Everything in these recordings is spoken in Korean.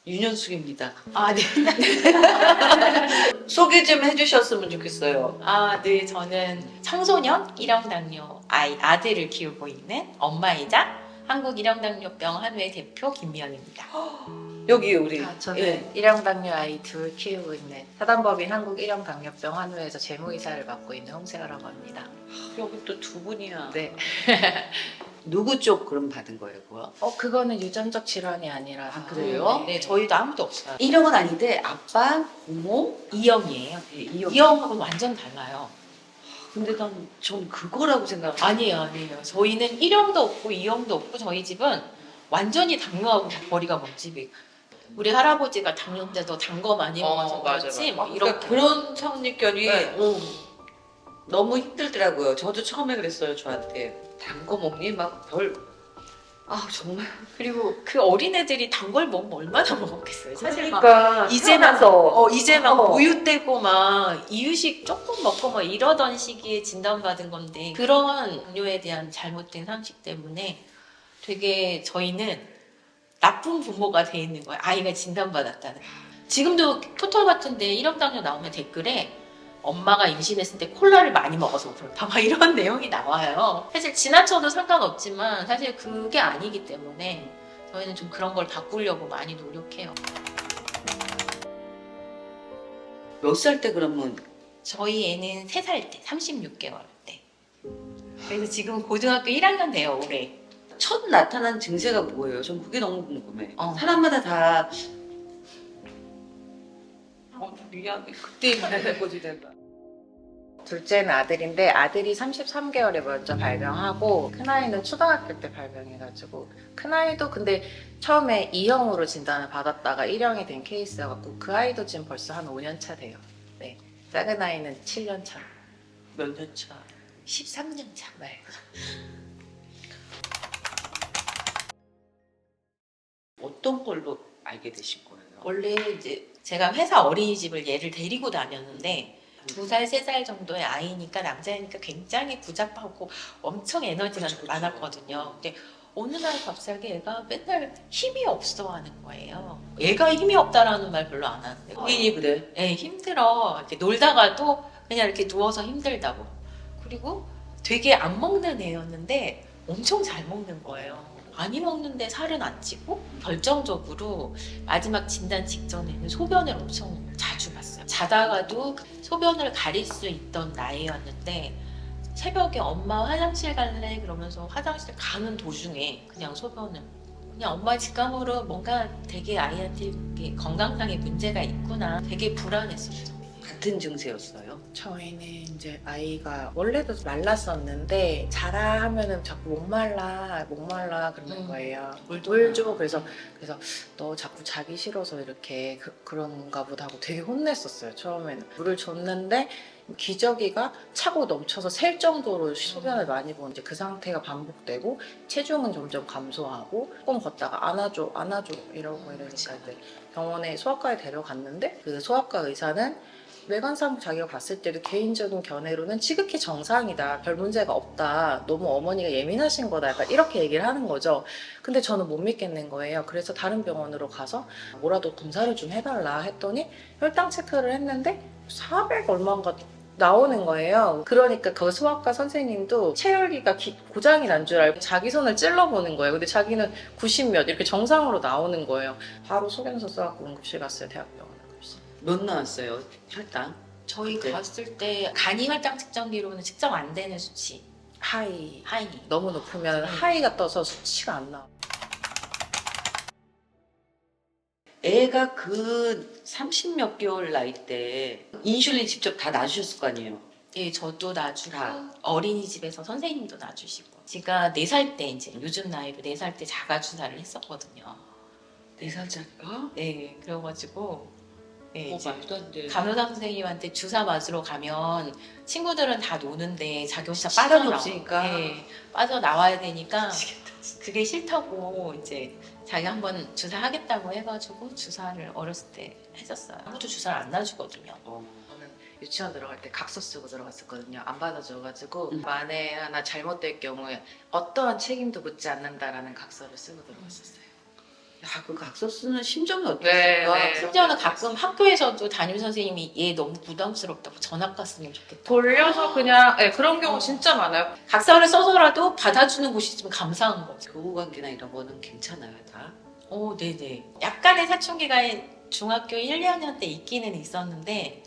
윤현숙입니다. 아, 네. 소개 좀 해주셨으면 좋겠어요. 아, 네. 저는 청소년 일형당뇨 아들을 키우고 있는 엄마이자 한국 일형당뇨병 한회 대표 김미연입니다. 여기 우리 저는 예. 일형당뇨 아이 둘 키우고 있는 사단법인 한국 일형당뇨병 한우에서 재무이사를 맡고 있는 홍세아라고 합니다. 여기 또 두 분이야. 네. 누구 쪽 그럼 받은 거예요, 그거? 그거는 유전적 질환이 아니라 그래요? 네, 저희도 아무도 없어요. 일형은 아닌데 아빠, 고모, 이형이에요. 예, 이형. 이형하고는 완전 달라요. 근데 전 그거라고 생각. 아니에요. 저희는 1형도 없고 2형도 없고 저희 집은 완전히 당뇨하고 거리가 먼 집이. 우리 할아버지가 당뇨인데도 단 거 많이 먹어서 그렇지 뭐 그러니까 이렇게. 그런 선입견이 네. 너무 힘들더라고요. 저도 처음에 그랬어요, 저한테. 단 거 먹니? 정말. 그리고 그 어린애들이 단 걸 먹으면 얼마나 먹겠어요. 사실 막 그러니까 이제 막 태어나서 이제 막 어. 모유 때고 막 이유식 조금 먹고 막 이러던 시기에 진단받은 건데 그런 당뇨에 대한 잘못된 상식 때문에 되게 저희는 나쁜 부모가 돼 있는 거예요. 아이가 진단받았다는. 지금도 포털 같은데 일형당뇨 나오면 댓글에 엄마가 임신했을 때 콜라를 많이 먹어서 그렇다 막 이런 내용이 나와요. 사실 지나쳐도 상관없지만 사실 그게 아니기 때문에 저희는 좀 그런 걸 바꾸려고 많이 노력해요. 몇 살 때 그러면 저희 애는 3살 때, 36개월 때. 그래서 지금 고등학교 1학년 돼요, 올해. 첫 나타난 증세가 뭐예요? 전 그게 너무 궁금해. 어. 사람마다 다 미안해. 그때 거지 내가. 둘째는 아들인데 아들이 33개월에 먼저 발병하고 큰아이는 초등학교 때 발병해가지고 큰아이도 근데 처음에 2형으로 진단을 받았다가 1형이 된 케이스여갖고 그 아이도 지금 벌써 한 5년 차 돼요. 네. 작은 아이는 7년 차. 몇 년 차? 13년 차. 네. 어떤 걸로 알게 되신 거예요? 원래 이제 제가 회사 어린이집을 얘를 데리고 다녔는데 2살, 3살 정도의 아이니까 남자이니까 굉장히 부잡하고 엄청 에너지가 그쵸. 많았거든요. 근데 어느 날 갑자기 애가 맨날 힘이 없어 하는 거예요. 얘가 힘이 없다라는 말 별로 안 하는데 본인이 그래. 네, 힘들어. 이렇게 놀다가도 그냥 이렇게 누워서 힘들다고. 그리고 되게 안 먹는 애였는데 엄청 잘 먹는 거예요. 많이 먹는데 살은 안 찌고 결정적으로 마지막 진단 직전에는 소변을 엄청 자주 봤어요. 자다가도 소변을 가릴 수 있던 나이였는데 새벽에 엄마 화장실 갈래? 그러면서 화장실 가는 도중에 그냥 소변을 그냥 엄마 직감으로 뭔가 되게 아이한테 이렇게 건강상의 문제가 있구나 되게 불안했었죠. 같은 증세였어요. 저희는 이제 아이가 원래도 말랐었는데 자라 하면은 자꾸 목말라 그러는 거예요. 물 줘. 그래서 너 자꾸 자기 싫어서 이렇게 그런가 보다 하고 되게 혼냈었어요. 처음에는 물을 줬는데 기저귀가 차고 넘쳐서 셀 정도로 소변을 많이 보는 이제 그 상태가 반복되고 체중은 점점 감소하고 조금 걷다가 안아줘 이러니까 이제 병원에 소아과에 데려갔는데 그 소아과 의사는 외관상 자기가 봤을 때도 개인적인 견해로는 지극히 정상이다. 별 문제가 없다. 너무 어머니가 예민하신 거다. 약간 이렇게 얘기를 하는 거죠. 근데 저는 못 믿겠는 거예요. 그래서 다른 병원으로 가서 뭐라도 검사를 좀 해달라 했더니 혈당 체크를 했는데 400 얼마인가 나오는 거예요. 그러니까 그 소아과 선생님도 체열기가 고장이 난 줄 알고 자기 손을 찔러보는 거예요. 근데 자기는 90몇 이렇게 정상으로 나오는 거예요. 바로 소견서 써갖고 응급실 갔어요. 대학병원 응급실. 몇 나왔어요? 혈당? 저희 그때? 갔을 때 간이 혈당 측정기로는 측정 안 되는 수치 하이. 하이. 너무 높으면 하이가 떠서 수치가 안 나와. 애가 그 30몇 개월 나이 때 인슐린 직접 다 놔주셨을 거 아니에요? 예, 저도 놔주고 다. 어린이집에서 선생님도 놔주시고 제가 4살 때 이제 요즘 나이로 4살 때 자가 주사를 했었거든요. 4살짜리가? 네, 그래가지고 네, 이제 말도 안 돼. 간호사 선생님한테 주사 맞으러 가면 친구들은 다 노는데 자기 혼자 시간이 빠져나와. 없으니까. 네, 빠져나와야 되니까 그게 싫다고 이제 자기 한번 주사하겠다고 해가지고 주사를 어렸을 때 했었어요. 아무도 주사를 안 놔주거든요. 저는 유치원 들어갈 때 각서 쓰고 들어갔었거든요. 안 받아줘가지고 음. 만에 하나 잘못될 경우에 어떠한 책임도 묻지 않는다라는 각서를 쓰고 들어갔었어요. 야, 그 각서쓰는 심정이 네, 어땠을까? 네. 심지어는 가끔 학교에서도 담임 선생님이 얘 너무 부담스럽다고 전학 갔으면 좋겠다. 돌려서 그냥 네, 그런 경우 진짜 많아요. 각서를 써서라도 받아주는 곳이 있으면 감사한 거죠. 교우 관계나 이런 거는 괜찮아요, 다? 네네. 약간의 사춘기가 중학교 1, 2학년 때 있기는 있었는데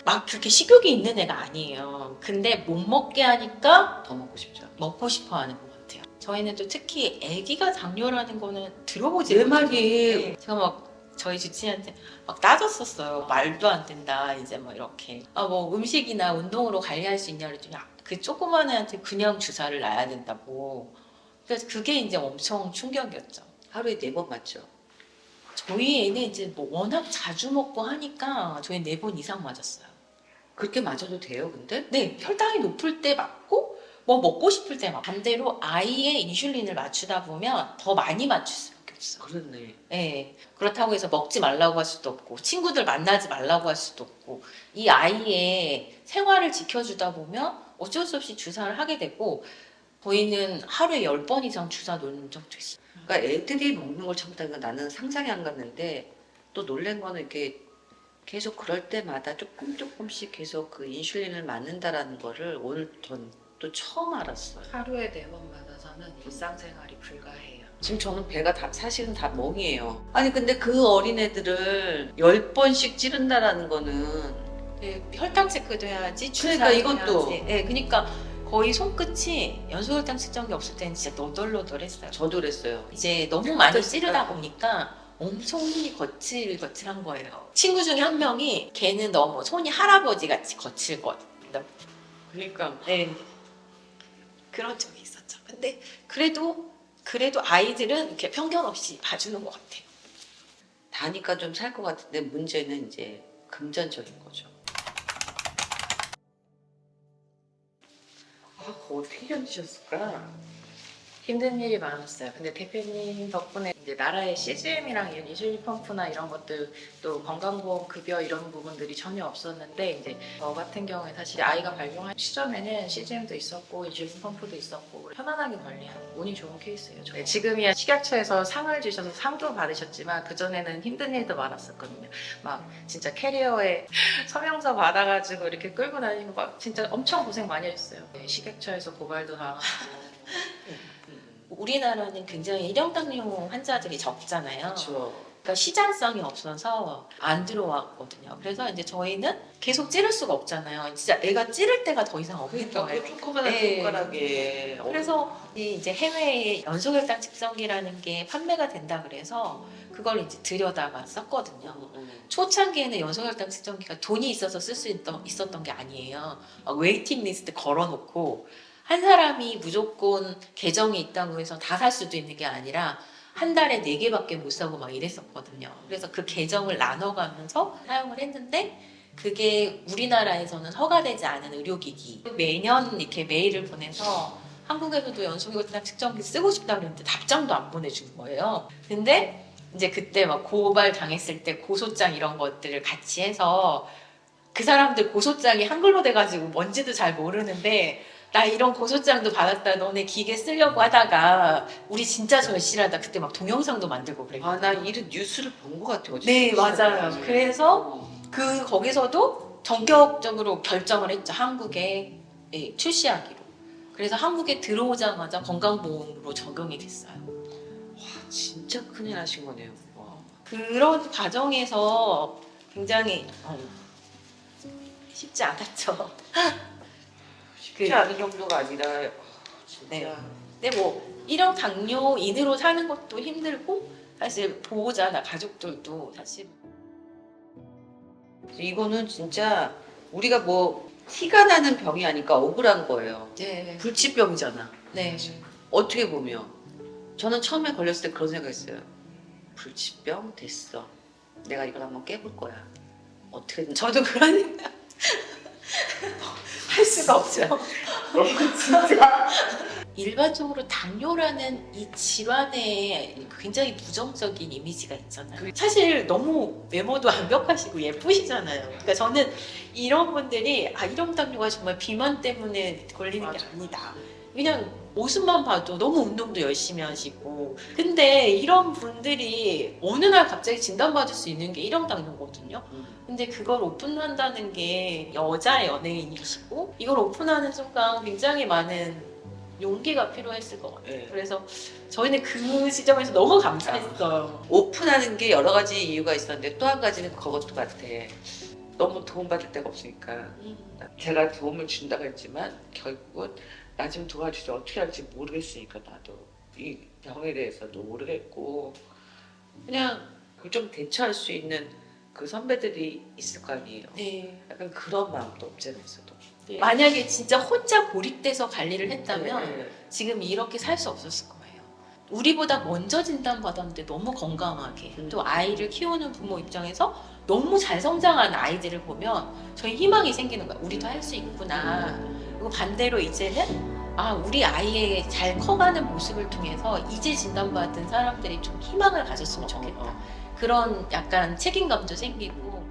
막 그렇게 식욕이 있는 애가 아니에요. 근데 못 먹게 하니까 더 먹고 싶죠. 먹고 싶어 하는 것 같아요. 저희는 또 특히 아기가 당뇨라는 거는 들어보지 내 못해서 말이. 제가 막 저희 주치의한테 막 따졌었어요. 말도 안 된다. 이제 뭐 이렇게 뭐 음식이나 운동으로 관리할 수 있냐 그랬더니 그 조그만 애한테 그냥 주사를 놔야 된다고. 그래서 그게 이제 엄청 충격이었죠. 하루에 4번 맞죠. 저희 애는 이제 뭐 워낙 자주 먹고 하니까 저희 4번 이상 맞았어요. 그렇게 맞아도 돼요, 근데? 네, 혈당이 높을 때 맞고 뭐 먹고 싶을 때 맞고 반대로 아이의 인슐린을 맞추다 보면 더 많이 맞출 수밖에 없어. 그렇네. 네, 그렇다고 해서 먹지 말라고 할 수도 없고 친구들 만나지 말라고 할 수도 없고 이 아이의 생활을 지켜주다 보면 어쩔 수 없이 주사를 하게 되고 저희는 하루에 10번 이상 주사 놓은 적도 있어요. 그러니까 애들이 먹는 걸 참다가 나는 상상이 안 갔는데 또 놀란 거는 이렇게 계속 그럴 때마다 조금씩 계속 그 인슐린을 맞는다라는 거를 오늘 전 또 처음 알았어요. 하루에 4번 맞아서는 일상생활이 불가해요. 지금 저는 배가 사실은 다 멍이에요. 아니 근데 그 어린애들을 10번씩 찌른다라는 거는 네, 혈당 체크도 해야지. 그러니까 주사도 이것도. 해야지. 네, 그러니까 거의 손끝이 연소혈당 측정기 없을 때는 진짜 너덜너덜했어요. 저도 그랬어요. 이제 너무 많이 그러니까. 찌르다 보니까 엄청 손이 거칠거칠한 거예요. 친구 중에 한 명이 걔는 너무 손이 할아버지 같이 거칠거든. 그러니까 네. 그런 적이 있었죠. 근데 그래도 아이들은 이렇게 편견 없이 봐주는 것 같아요. 다니까 좀 살 것 같은데 문제는 이제 금전적인 거죠. 그거 어떻게 견디셨을까? 힘든 일이 많았어요. 근데 대표님 덕분에 이제 나라의 CGM이랑 이런 인슐린 펌프나 이런 것들 또 건강보험 급여 이런 부분들이 전혀 없었는데 이제 저 같은 경우에 사실 아이가 발병할 시점에는 CGM도 있었고 인슐린 펌프도 있었고 편안하게 관리한 운이 좋은 케이스예요. 네, 지금이야 식약처에서 상을 주셔서 상도 받으셨지만 그전에는 힘든 일도 많았었거든요. 막 진짜 캐리어에 서명서 받아가지고 이렇게 끌고 다니고 막 진짜 엄청 고생 많이 했어요. 네, 식약처에서 고발도 당하고 우리나라는 굉장히 일형당뇨 환자들이 적잖아요. 그렇죠. 그러니까 시장성이 없어서 안 들어왔거든요. 그래서 이제 저희는 계속 찌를 수가 없잖아요. 진짜 애가 찌를 때가 더 이상 없는 그러니까 거예요. 그 조그만한 네. 손가락에 그래서 이제 해외에 연소혈당 측정기라는 게 판매가 된다 그래서 그걸 이제 들여다가 썼거든요. 초창기에는 연소혈당 측정기가 돈이 있어서 쓸 수 있었던 게 아니에요. 막 웨이팅 리스트 걸어놓고 한 사람이 무조건 계정이 있다고 해서 다 살 수도 있는 게 아니라 한 달에 4개밖에 못 사고 막 이랬었거든요. 그래서 그 계정을 나눠가면서 사용을 했는데 그게 우리나라에서는 허가되지 않은 의료기기. 매년 이렇게 메일을 보내서 한국에서도 연소혈당 측정기 쓰고 싶다고 그랬는데 답장도 안 보내준 거예요. 근데 이제 그때 막 고발 당했을 때 고소장 이런 것들을 같이 해서 그 사람들 고소장이 한글로 돼가지고 뭔지도 잘 모르는데 나 이런 고소장도 받았다. 너네 기계 쓰려고 하다가 우리 진짜 절실하다. 그때 막 동영상도 만들고 그랬거든요. 아, 나 이런 뉴스를 본 것 같아요. 네, 맞아요. 그래서 거기서도 전격적으로 결정을 했죠. 한국에 출시하기로. 그래서 한국에 들어오자마자 건강보험으로 적용이 됐어요. 진짜 큰일 하신 거네요. 와. 그런 과정에서 굉장히 쉽지 않았죠. 쉽지 않은 정도가 아니라 진짜. 네. 근데 뭐 일형 당뇨인으로 사는 것도 힘들고 사실 보호자나 가족들도 사실 이거는 진짜 우리가 뭐 티가 나는 병이 아니까 억울한 거예요. 네. 불치병이잖아. 네. 어떻게 보면 저는 처음에 걸렸을 때 그런 생각했어요. 불치병 됐어. 내가 이걸 한번 깨볼 거야. 어떻게든 저도 그런 생각 할 수가 없죠. 진짜. 일반적으로 당뇨라는 이 질환에 굉장히 부정적인 이미지가 있잖아요. 사실 너무 외모도 완벽하시고 예쁘시잖아요. 그러니까 저는 이런 분들이 일형 당뇨가 정말 비만 때문에 걸리는 게 맞아요. 아니다. 그냥 모습만 봐도 너무 운동도 열심히 하시고. 근데 이런 분들이 어느 날 갑자기 진단받을 수 있는 게 일형당뇨거든요. 근데 그걸 오픈한다는 게 여자 연예인이시고 이걸 오픈하는 순간 굉장히 많은 용기가 필요했을 것 같아요. 네. 그래서 저희는 그 시점에서 너무 감사했어요. 오픈하는 게 여러 가지 이유가 있었는데 또 한 가지는 그것도 같아. 너무 도움받을 데가 없으니까. 제가 도움을 준다고 했지만 결국은 나 좀 도와주지 어떻게 할지 모르겠으니까 나도 이 병에 대해서도 모르겠고 그냥 그걸 좀 대처할 수 있는 그 선배들이 있을 거 아니에요. 네. 약간 그런 마음도 없잖아요. 네. 만약에 진짜 혼자 고립돼서 관리를 했다면 네. 지금 이렇게 살 수 없었을 거예요. 우리보다 먼저 진단받았는데 너무 건강하게 또 아이를 키우는 부모 입장에서 너무 잘 성장한 아이들을 보면 저희 희망이 생기는 거예요. 우리도 할 수 있구나. 그리고 반대로 이제는 우리 아이의 잘 커가는 모습을 통해서 이제 진단받은 사람들이 좀 희망을 가졌으면 좋겠다. 그런 약간 책임감도 생기고